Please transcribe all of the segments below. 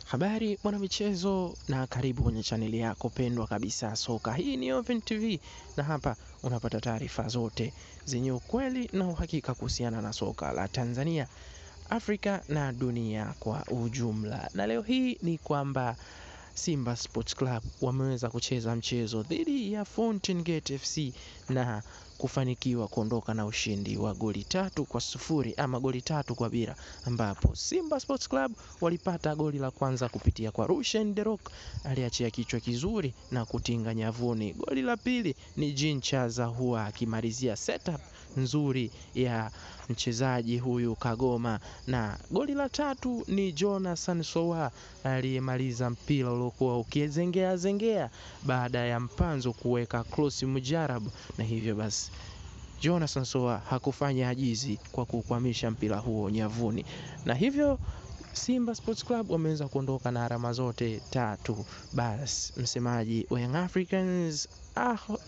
Habari mwana michezo na karibu kwenye chaneli yako pendwa kabisa soka. Hii ni Oven TV na hapa unapata taarifa zote zenye ukweli na uhakika kuhusiana na soka la Tanzania, Afrika na dunia kwa ujumla. Na leo hii ni kwamba Simba Sports Club wameweza kucheza mchezo dhidi ya Fountain Gate FC na kufanikiwa kuondoka na ushindi wa goli 3-0 ama goli 3-0, ambapo Simba Sports Club walipata goli la kwanza kupitia kwa Rushen De Rock, aliachia kichwa kizuri na kutinga nyavuni. Goli la pili ni Jean Chaza huwa akimalizia setup nzuri ya mchezaji huyu Kagoma, na goli la tatu ni Jonathan Sowa aliyemaliza mpira uliokuwa ukizengea baada ya Mpanzo kuweka cross mujarabu, na hivyo basi Jonathan Sowa hakufanya ajizi kwa kukwamisha mpira huo nyavuni, na hivyo Simba Sports Club wameweza kuondoka na alama zote 3. Bas msemaji wa Young Africans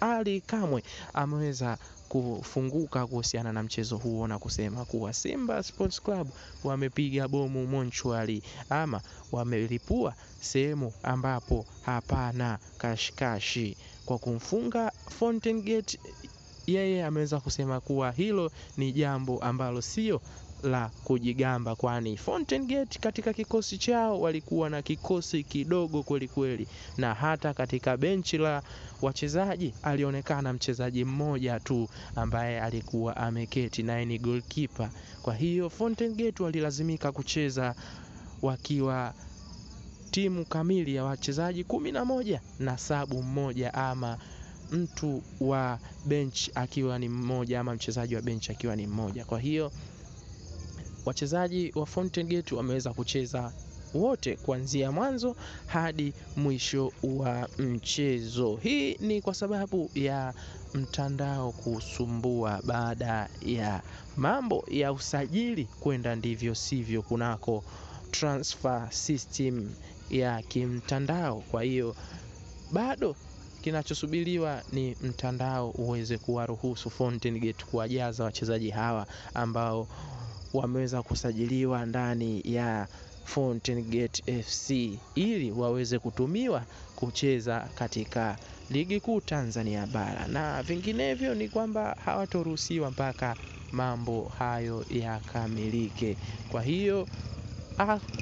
Ali Kamwe ameweza kufunguka kuhusiana na mchezo huo na kusema kuwa Simba Sports Club wamepiga bomu monchwali ama wamelipua sehemu ambapo hapana kashikashi kwa kumfunga Fountain Gate. Yeye ameweza kusema kuwa hilo ni jambo ambalo sio la kujigamba, kwani Fountain Gate katika kikosi chao walikuwa na kikosi kidogo kweli, na hata katika benchi la wachezaji alionekana mchezaji mmoja tu ambaye alikuwa ameketi, naye ni goalkeeper. Kwa hiyo Fountain Gate walilazimika kucheza wakiwa timu kamili ya wachezaji 11 na sabu mmoja ama mtu wa bench akiwa ni mmoja ama mchezaji wa bench akiwa ni mmoja. Kwa hiyo wachezaji wa Fountain Gate wameweza kucheza wote kuanzia mwanzo hadi mwisho wa mchezo. Hii ni kwa sababu ya mtandao kusumbua baada ya mambo ya usajili kwenda ndivyo sivyo kunako transfer system ya kimtandao. Kwa hiyo bado kinachosubiriwa ni mtandao uweze kuwaruhusu Fountain Gate kuwajaza wachezaji hawa ambao wameweza kusajiliwa ndani ya Fountain Gate FC ili waweze kutumiwa kucheza katika ligi kuu Tanzania bara, na vinginevyo ni kwamba hawatoruhusiwa mpaka mambo hayo yakamilike. Kwa hiyo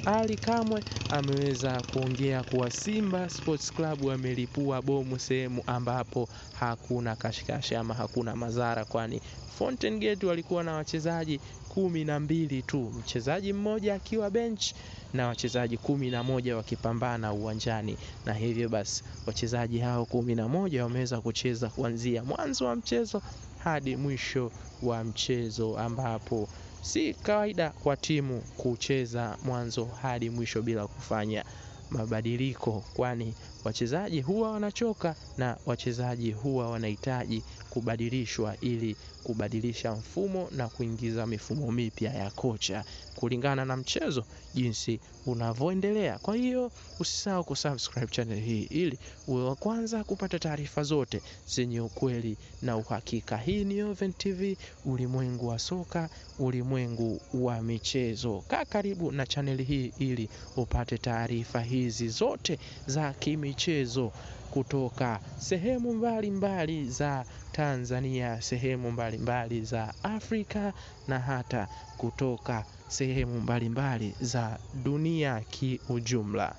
Ali Kamwe ameweza kuongea kuwa Simba Sports Club wamelipua bomu sehemu ambapo hakuna kashikashi ama hakuna madhara, kwani Fountain Gate walikuwa na wachezaji 12 tu, mchezaji mmoja akiwa bench na wachezaji 11 wakipambana uwanjani, na hivyo basi wachezaji hao 11 wameweza kucheza kuanzia mwanzo wa mchezo hadi mwisho wa mchezo, ambapo si kawaida kwa timu kucheza mwanzo hadi mwisho bila kufanya mabadiliko, kwani wachezaji huwa wanachoka na wachezaji huwa wanahitaji kubadilishwa ili kubadilisha mfumo na kuingiza mifumo mipya ya kocha kulingana na mchezo jinsi unavyoendelea. Kwa hiyo usisahau kusubscribe channel hii ili uwe wa kwanza kupata taarifa zote zenye ukweli na uhakika. Hii ni Oven TV, ulimwengu wa soka, ulimwengu wa michezo. Kaa karibu na channel hii ili upate taarifa hizi zote za kimichezo kutoka sehemu mbalimbali za Tanzania, sehemu mbalimbali za Afrika na hata kutoka sehemu mbalimbali za dunia kiujumla.